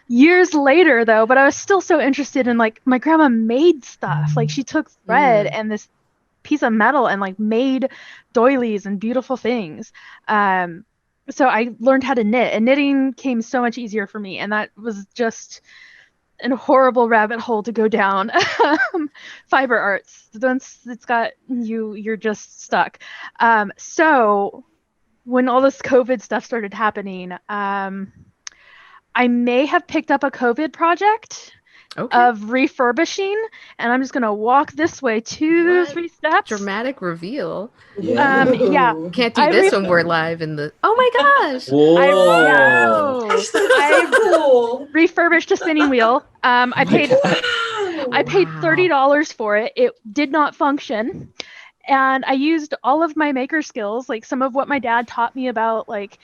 Years later though, but I was still so interested in like my grandma made stuff. Like she took thread and this piece of metal and like made doilies and beautiful things. So I learned how to knit, and knitting came so much easier for me. And that was just a horrible rabbit hole to go down. Fiber arts. Once it's got you, you're just stuck. So when all this COVID stuff started happening, I may have picked up a COVID project of refurbishing, and I'm just going to walk this way 3 steps. Dramatic reveal. Yeah. Can't do this when we're live in the... Oh my gosh. Whoa. Cool. Refurbished a spinning wheel. I paid $30 for it. It did not function. And I used all of my maker skills, like some of what my dad taught me about, like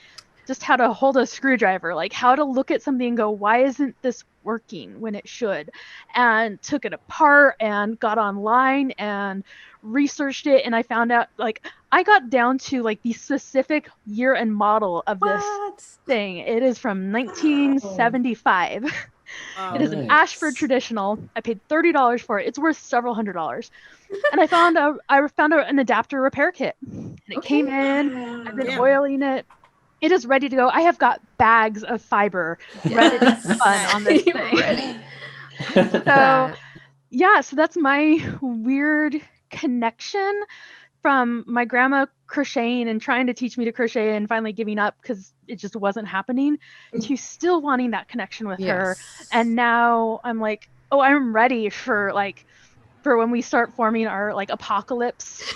just how to hold a screwdriver, like how to look at something and go, why isn't this working when it should? And took it apart and got online and researched it. And I found out, like, I got down to like the specific year and model of this thing. It is from 1975. It is an Ashford traditional. I paid $30 for it. It's worth several $100s. And I found an adapter repair kit. And it came in. I've been oiling it. It is ready to go. I have got bags of fiber ready to fun on this thing. So that's my weird connection from my grandma crocheting and trying to teach me to crochet and finally giving up because it just wasn't happening, to still wanting that connection with her. And now I'm like, oh, I'm ready for like for when we start forming our like apocalypse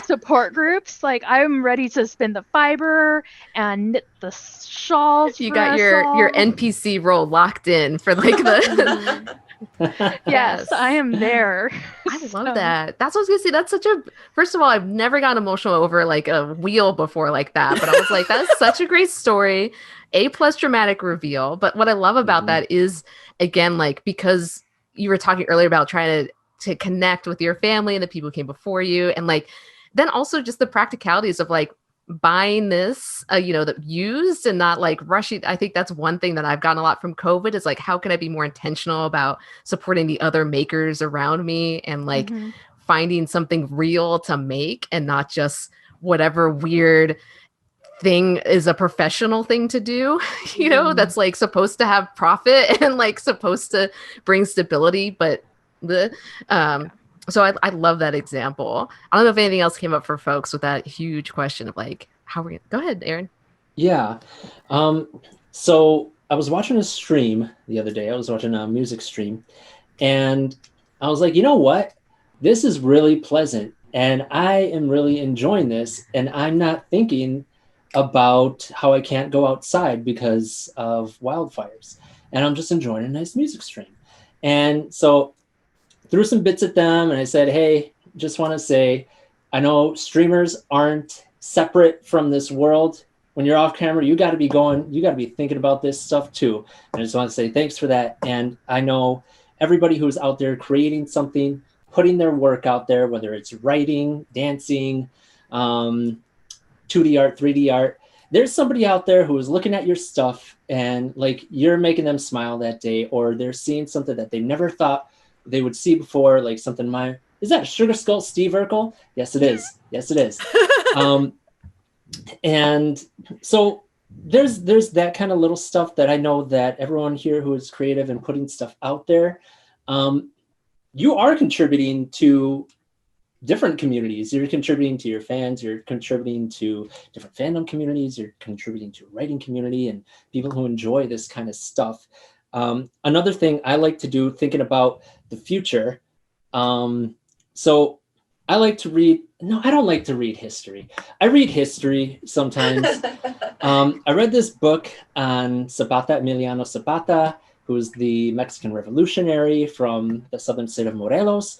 support groups. Like I'm ready to spin the fiber and knit the shawls. You for got us your all. NPC role locked in for like the. Yes, I am there. I love that. That's what I was gonna say. That's such a. First of all, I've never gotten emotional over like a wheel before like that, but I was like, that's such a great story. A+ dramatic reveal. But what I love about that is, again, like because you were talking earlier about trying to connect with your family and the people who came before you, and like then also just the practicalities of like buying this that used and not like rushing. I think that's one thing that I've gotten a lot from COVID is like, how can I be more intentional about supporting the other makers around me and like finding something real to make and not just whatever weird thing is a professional thing to do, that's like supposed to have profit and like supposed to bring stability, but so I love that example. I don't know if anything else came up for folks with that huge question of like, how are we go ahead, Aaron. Yeah. So I was watching a stream the other day. I was watching a music stream and I was like, you know what? This is really pleasant and I am really enjoying this. And I'm not thinking about how I can't go outside because of wildfires. And I'm just enjoying a nice music stream. And so threw some bits at them and I said, hey, just want to say, I know streamers aren't separate from this world. When you're off camera, you got to be thinking about this stuff too. And I just want to say thanks for that. And I know everybody who's out there creating something, putting their work out there, whether it's writing, dancing, 2D art, 3D art, there's somebody out there who is looking at your stuff and like you're making them smile that day, or they're seeing something that they never thought they would see before, like something is that Sugar Skull Steve Urkel? Yes, it is. Yes, it is. And so there's that kind of little stuff that I know that everyone here who is creative and putting stuff out there, you are contributing to different communities. You're contributing to your fans, you're contributing to different fandom communities, you're contributing to a writing community and people who enjoy this kind of stuff. Another thing I like to do, thinking about the future. So I like to read, no, I don't like to read history. I read history sometimes. I read this book on Zapata, Emiliano Zapata, who's the Mexican revolutionary from the southern state of Morelos.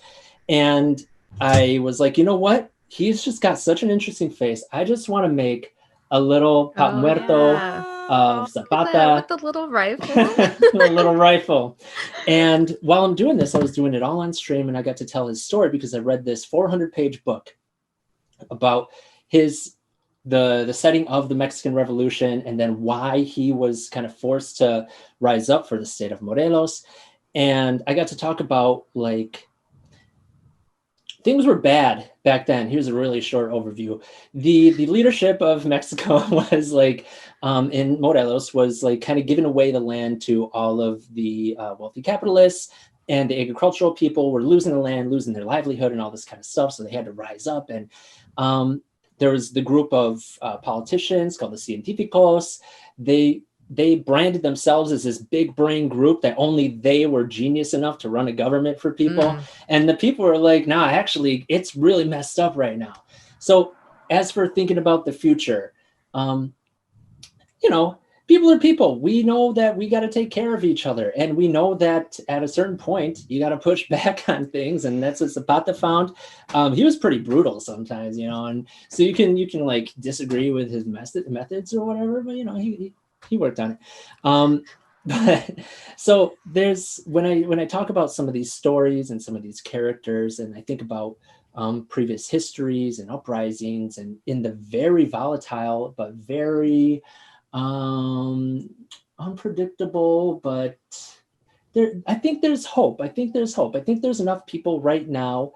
And I was like, you know what? He's just got such an interesting face. I just want to make a little Pap Muerto of Zapata. With the little rifle. The little rifle. And while I'm doing this, I was doing it all on stream and I got to tell his story because I read this 400-page book about the setting of the Mexican Revolution and then why he was kind of forced to rise up for the state of Morelos. And I got to talk about like things were bad back then. Here's a really short overview. The leadership of Mexico was like in Morelos was like kind of giving away the land to all of the wealthy capitalists, and the agricultural people were losing the land, losing their livelihood and all this kind of stuff. So they had to rise up. And there was the group of politicians called the Científicos. They branded themselves as this big brain group that only they were genius enough to run a government for people. And the people were like, nah, actually, it's really messed up right now. So as for thinking about the future, people are people. We know that we got to take care of each other. And we know that at a certain point, you got to push back on things. And that's what Zapata found. He was pretty brutal sometimes, and so you can like disagree with his methods or whatever, but he worked on it. But so there's when I talk about some of these stories and some of these characters, and I think about previous histories and uprisings, and in the very volatile but very unpredictable, but I think there's hope. I think there's enough people right now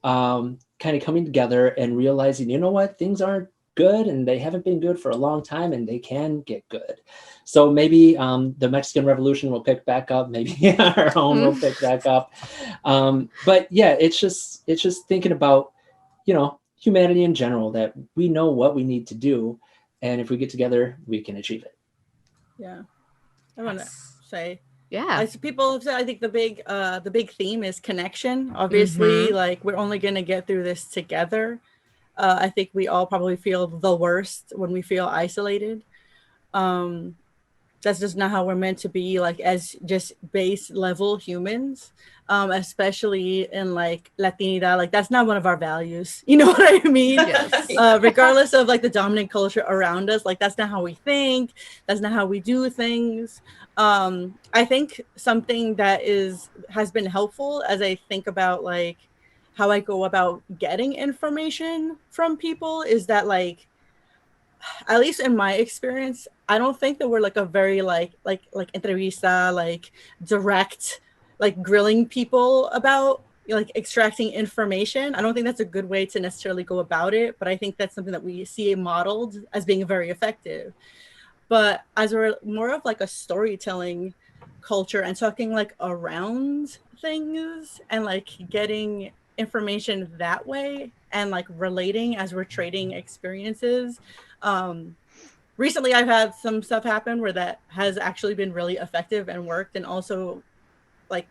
kind of coming together and realizing, you know what, things aren't good and they haven't been good for a long time and they can get good. So maybe the Mexican Revolution will pick back up. Maybe our own will pick back up. But yeah, it's just thinking about, humanity in general, that we know what we need to do. And if we get together, we can achieve it. Yeah. I want to say Yeah. As people have said, I think the big theme is connection. Obviously, like we're only gonna get through this together. I think we all probably feel the worst when we feel isolated. That's just not how we're meant to be, like as just base level humans, especially in like latinidad. Like that's not one of our values, you know what I mean? Yes. Regardless of like the dominant culture around us, like that's not how we think, that's not how we do things. I think something that has been helpful as I think about like how I go about getting information from people is that like, at least in my experience, I don't think that we're like a very like entrevista, like direct, like grilling people about like extracting information. I don't think that's a good way to necessarily go about it, but I think that's something that we see modeled as being very effective. But as we're more of like a storytelling culture and talking like around things and like getting information that way and like relating as we're trading experiences, recently I've had some stuff happen where that has actually been really effective and worked, and also like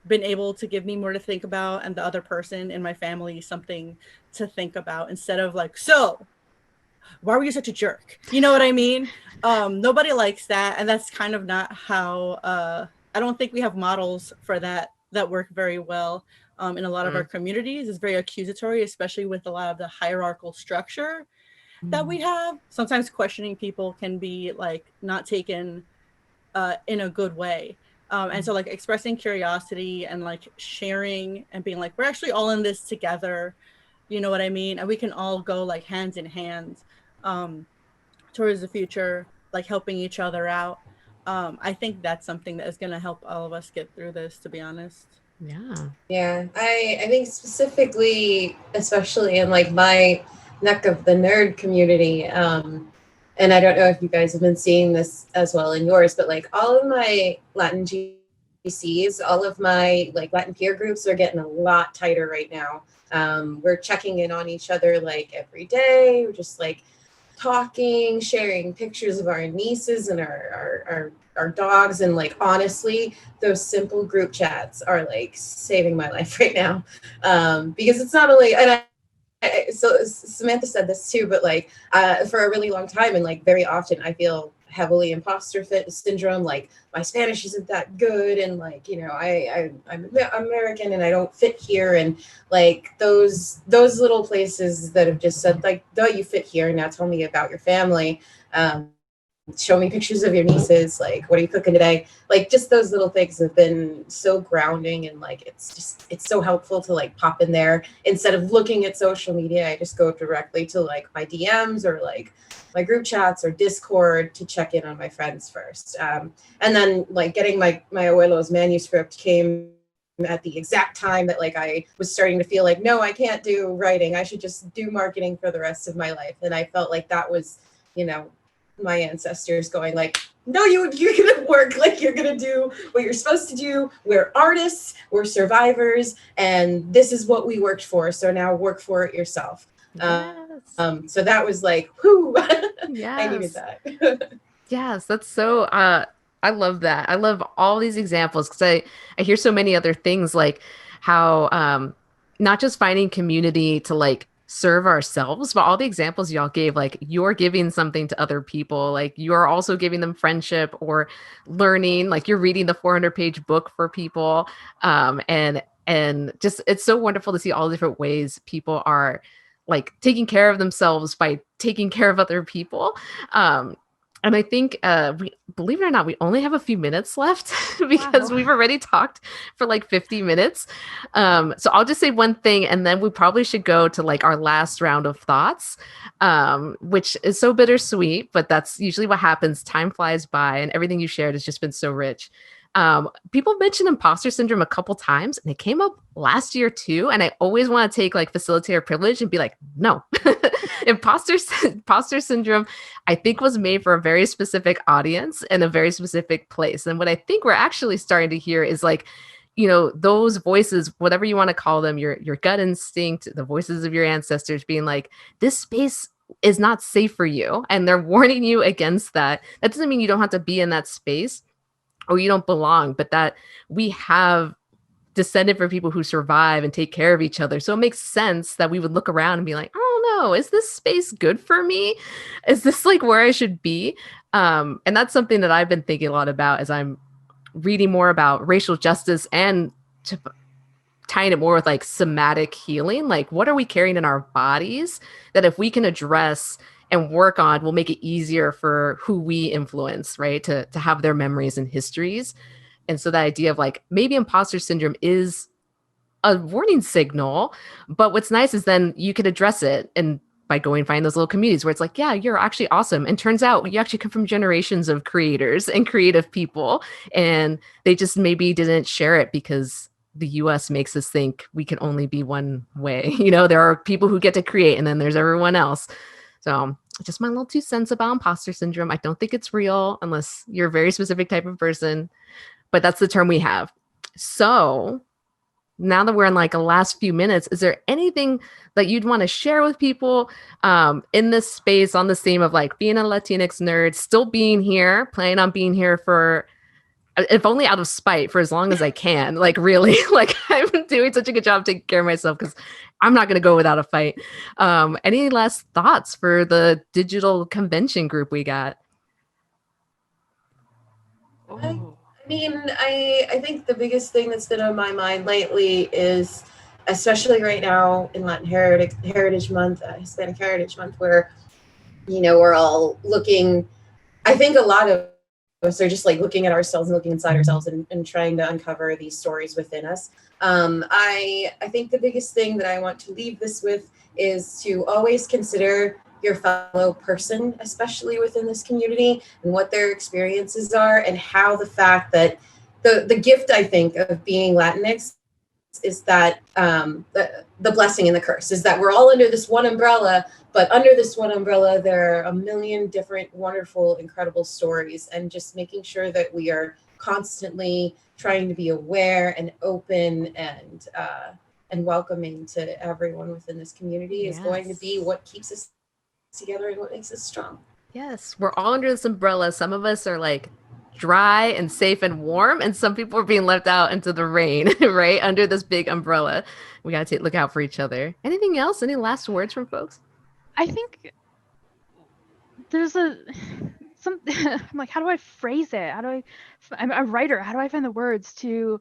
been able to give me more to think about and the other person in my family something to think about, instead of like, so why were you such a jerk, you know what I mean? Nobody likes that, and that's kind of not how I don't think we have models for that work very well. In a lot of our communities is very accusatory, especially with a lot of the hierarchical structure that we have. Sometimes questioning people can be like not taken in a good way. And so like expressing curiosity and like sharing and being like, we're actually all in this together, you know what I mean? And we can all go like hands in hand towards the future, like helping each other out. I think that's something that is going to help all of us get through this, to be honest. Yeah, I think specifically, especially in like my neck of the nerd community, and I don't know if you guys have been seeing this as well in yours, but like all of my Latin GCs, all of my like Latin peer groups are getting a lot tighter right now. We're checking in on each other like every day. We're just like talking, sharing pictures of our nieces and our dogs, and like honestly, those simple group chats are like saving my life right now, because it's not only, and so Samantha said this too, but like for a really long time and like very often I feel heavily imposter syndrome, like my Spanish isn't that good, and like, you know, I'm American and I don't fit here, and like those little places that have just said like, though you fit here, now tell me about your family, show me pictures of your nieces, like what are you cooking today, like just those little things have been so grounding, and like it's so helpful to like pop in there instead of looking at social media. I just go directly to like my DMs or like my group chats or Discord to check in on my friends first, and then like getting my abuelo's manuscript came at the exact time that like I was starting to feel like, no, I can't do writing, I should just do marketing for the rest of my life. And I felt like that was, you know, my ancestors going like, no, you're gonna work, like you're gonna do what you're supposed to do. We're artists, we're survivors, and this is what we worked for, so now work for it yourself. So that was like, whoo. Yes. I needed that. Yes, that's so I love that. I love all these examples because I hear so many other things, like how not just finding community to like serve ourselves, but all the examples y'all gave, like you're giving something to other people, like you're also giving them friendship or learning, like you're reading the 400-page book for people, and just it's so wonderful to see all the different ways people are like taking care of themselves by taking care of other people. And I think, we, believe it or not, we only have a few minutes left because we've already talked for like 50 minutes. So I'll just say one thing, and then we probably should go to like our last round of thoughts, which is so bittersweet, but that's usually what happens. Time flies by, and everything you shared has just been so rich. People mentioned imposter syndrome a couple times, and it came up last year too. And I always want to take like facilitator privilege and be like, no, imposter syndrome, I think, was made for a very specific audience and a very specific place. And what I think we're actually starting to hear is like, you know, those voices, whatever you want to call them, your gut instinct, the voices of your ancestors being like, this space is not safe for you. And they're warning you against that. That doesn't mean you don't have to be in that space. oh, you don't belong, but that we have descended from people who survive and take care of each other. So it makes sense that we would look around and be like, oh no, is this space good for me? Is this like where I should be? And that's something that I've been thinking a lot about as I'm reading more about racial justice and tying it more with like somatic healing. Like, what are we carrying in our bodies that if we can address and work on will make it easier for who we influence, right? To have their memories and histories. And so the idea of like maybe imposter syndrome is a warning signal, but what's nice is then you could address it and by going find those little communities where it's like, yeah, you're actually awesome. And turns out you actually come from generations of creators and creative people. And they just maybe didn't share it because the US makes us think we can only be one way. You know, there are people who get to create and then there's everyone else. So just my little 2 cents about imposter syndrome. I don't think it's real unless you're a very specific type of person, but that's the term we have. So now that we're in like the last few minutes, is there anything that you'd want to share with people in this space on this theme of like being a Latinx nerd, still being here, planning on being here for, if only out of spite, for as long as I can, like really, like I'm doing such a good job taking care of myself because I'm not going to go without a fight. Any last thoughts for the digital convention group we got? I mean, I think the biggest thing that's been on my mind lately is, especially right now in Latin Heritage Month, Hispanic Heritage Month, where, you know, we're all looking, I think a lot of us are just like looking at ourselves and looking inside ourselves and trying to uncover these stories within us. I think the biggest thing that I want to leave this with is to always consider your fellow person, especially within this community, and what their experiences are, and how the fact that the gift, I think, of being Latinx is that the blessing and the curse is that we're all under this one umbrella, but under this one umbrella, there are a million different wonderful, incredible stories, and just making sure that we are constantly trying to be aware and open and welcoming to everyone within this community is going to be what keeps us together and what makes us strong. Yes, we're all under this umbrella. Some of us are like dry and safe and warm, and some people are being left out into the rain, right? Under this big umbrella. We got to look out for each other. Anything else? Any last words from folks? I think there's I'm like, how do I phrase it? I'm a writer. How do I find the words to,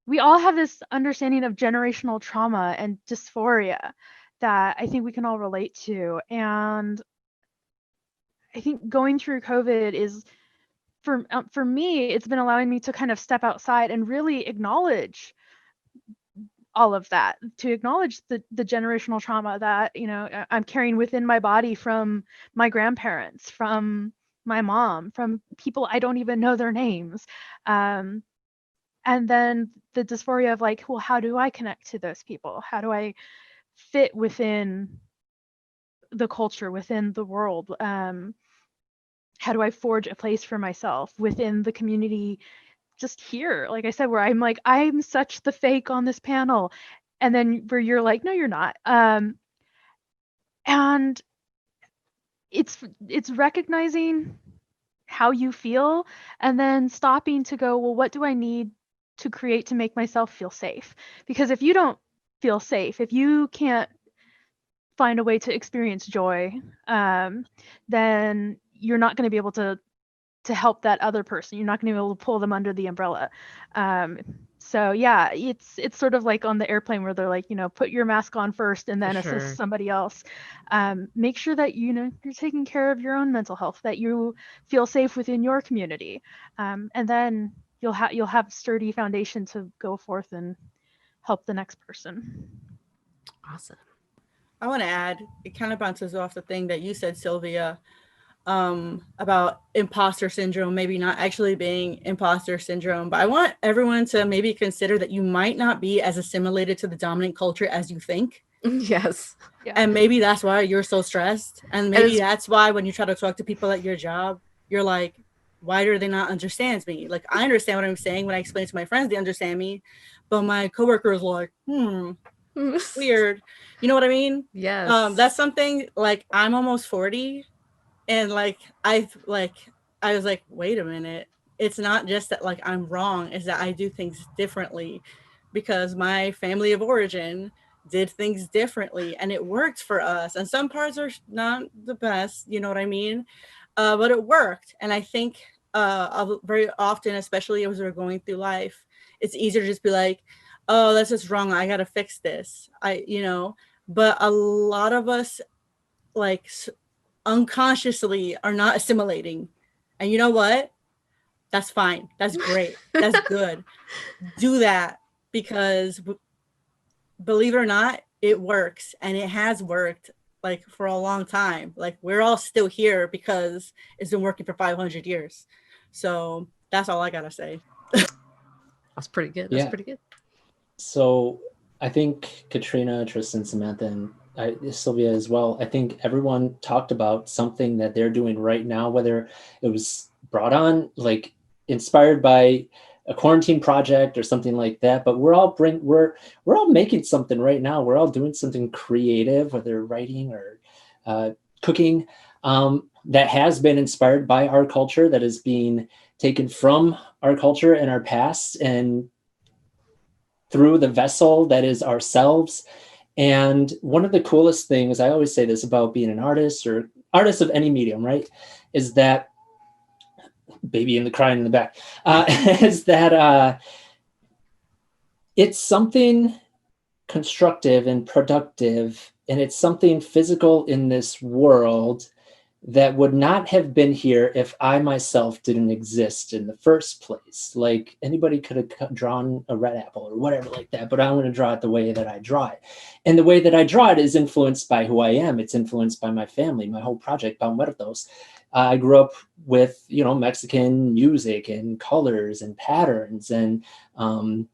we all have this understanding of generational trauma and dysphoria that I think we can all relate to. And I think going through COVID is, for me, it's been allowing me to kind of step outside and really acknowledge all of that, to acknowledge the generational trauma that, you know, I'm carrying within my body from my grandparents, from my mom, from people I don't even know their names. And then the dysphoria of like, well, how do I connect to those people? How do I fit within the culture, within the world? How do I forge a place for myself within the community just here? Like I said, where I'm like, I'm such the fake on this panel. And then where you're like, no, you're not. And it's recognizing how you feel and then stopping to go, well, what do I need to create to make myself feel safe? Because if you don't feel safe, if you can't find a way to experience joy, then you're not going to be able to help that other person. You're not going to be able to pull them under the umbrella. So yeah, it's sort of like on the airplane where they're like, you know, put your mask on first and then assist somebody else. Make sure that, you know, you're taking care of your own mental health, that you feel safe within your community. And then you'll have sturdy foundation to go forth and help the next person. Awesome. I want to add, it kind of bounces off the thing that you said, Sylvia, about imposter syndrome, maybe not actually being imposter syndrome, but I want everyone to maybe consider that you might not be as assimilated to the dominant culture as you think. Yes. Yeah. And maybe that's why you're so stressed. And maybe that's why when you try to talk to people at your job, you're like, why do they not understand me? Like, I understand what I'm saying. When I explain to my friends, they understand me. But my coworker is like, weird. You know what I mean? Yes. That's something, like, I'm almost 40. And like I was like, wait a minute, it's not just that like I'm wrong, it's that I do things differently because my family of origin did things differently and it worked for us. And some parts are not the best, you know what I mean? But it worked. And I think very often, especially as we're going through life, it's easier to just be like, oh, that's just wrong. I got to fix this. But a lot of us like unconsciously are not assimilating. And you know what? That's fine. That's great. That's good. Do that because believe it or not, it works and it has worked like for a long time. Like we're all still here because it's been working for 500 years. So that's all I got to say. That's pretty good. That's pretty good. So I think Katrina, Tristan, Samantha, and Sylvia as well, I think everyone talked about something that they're doing right now, whether it was brought on, like inspired by a quarantine project or something like that, but we're all making something right now. We're all doing something creative, whether writing or cooking, that has been inspired by our culture, that is being taken from our culture and our past and through the vessel that is ourselves. And one of the coolest things, I always say this about being an artist or artist of any medium, right, is that baby in the crying in the back, is that it's something constructive and productive, and it's something physical in this world that would not have been here if I myself didn't exist in the first place. Like anybody could have drawn a red apple or whatever like that, but I'm going to draw it the way that I draw it. And the way that I draw it is influenced by who I am. It's influenced by my family, my whole project, Pan Muertos. I grew up with, Mexican music and colors and patterns. And in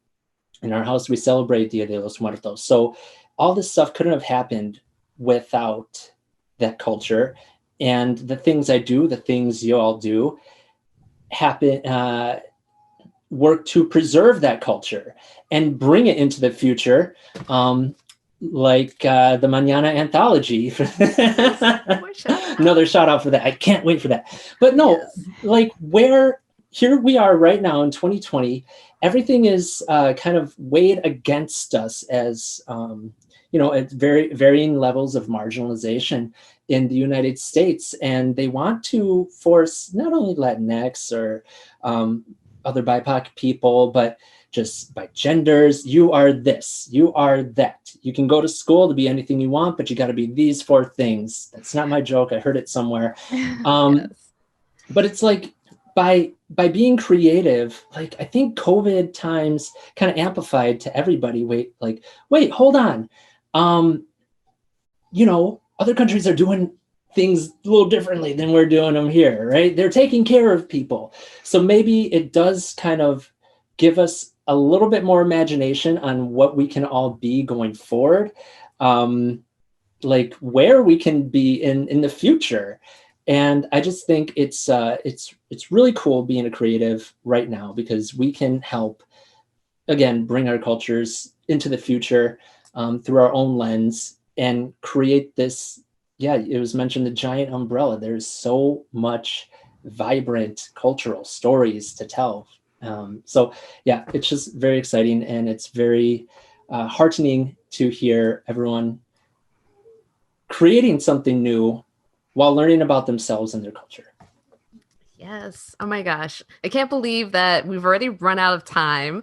our house, we celebrate Dia de los Muertos. So all this stuff couldn't have happened without that culture. And the things I do, the things you all do, work to preserve that culture and bring it into the future, like the Mañana anthology. Another shout out for that. I can't wait for that. But no, like here we are right now in 2020, everything is kind of weighed against us as, at very varying levels of marginalization in the United States. And they want to force not only Latinx or other BIPOC people, but just by genders. You are this, you are that. You can go to school to be anything you want, but you got to be these 4 things. That's not my joke. I heard it somewhere. But it's like by being creative, like I think COVID times kind of amplified to everybody. Wait, hold on. Other countries are doing things a little differently than we're doing them here, right? They're taking care of people. So maybe it does kind of give us a little bit more imagination on what we can all be going forward, like where we can be in the future. And I just think it's really cool being a creative right now, because we can help, again, bring our cultures into the future through our own lens and create this. Yeah, it was mentioned, the giant umbrella. There's so much vibrant cultural stories to tell. So yeah, it's just very exciting, and it's very heartening to hear everyone creating something new while learning about themselves and their culture. Yes. Oh my gosh. I can't believe that we've already run out of time.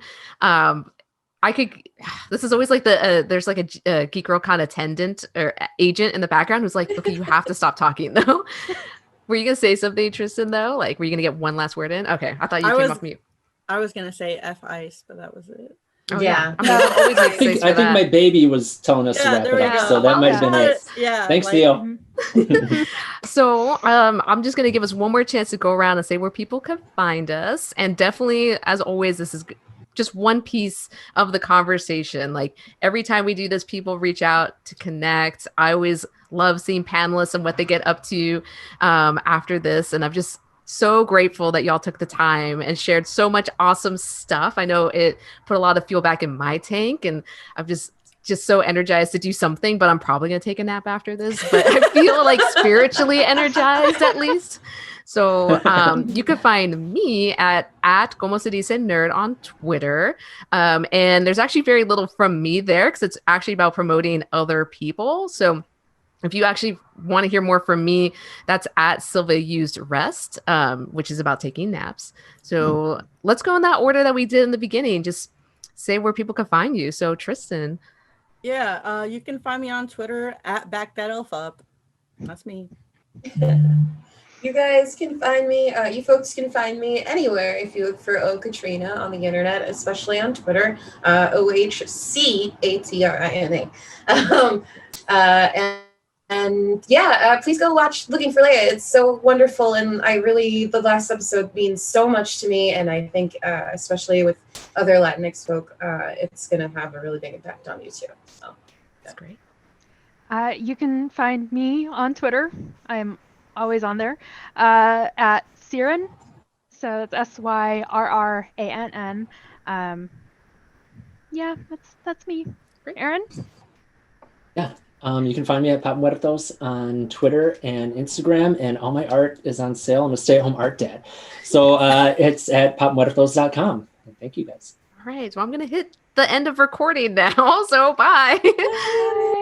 This is always like there's like a Geek Girl Con attendant or agent in the background who's like, okay, you have to stop talking though. Were you going to say something, Tristan, though? Like, were you going to get one last word in? Okay. I thought you came off mute. I was going to say F ice, but that was it. Oh, yeah. I think my baby was telling us to wrap it up, so that might have been it. Yeah. Thanks, Theo. So I'm just going to give us one more chance to go around and say where people can find us. And definitely, as always, this is just one piece of the conversation. Like every time we do this, people reach out to connect. I always love seeing panelists and what they get up to after this. And I'm just so grateful that y'all took the time and shared so much awesome stuff. I know it put a lot of fuel back in my tank, and I'm just so energized to do something, but I'm probably going to take a nap after this, but I feel like spiritually energized at least. So you can find me at Como se dice nerd on Twitter. And there's actually very little from me there because it's actually about promoting other people. So if you actually want to hear more from me, that's at Sylvia Used Rest, which is about taking naps. So let's go in that order that we did in the beginning. Just say where people can find you. So Tristan. Yeah, you can find me on Twitter at BackThatElfUp. That's me. You guys can find me, you folks can find me anywhere if you look for O Katrina on the internet, especially on Twitter, OHCATRINA. And yeah, please go watch Looking for Leia. It's so wonderful, and the last episode means so much to me, and I think especially with other Latinx folk, it's going to have a really big impact on you too. So, That's great. You can find me on Twitter. I'm always on there at Syrran. So it's SYRRANN. Yeah, that's me. Great. Aaron? Yeah. You can find me at Pop Muertos on Twitter and Instagram, and all my art is on sale. I'm a stay-at-home art dad. So it's at popmuertos.com. Thank you, guys. All right. So I'm going to hit the end of recording now. So bye. Bye.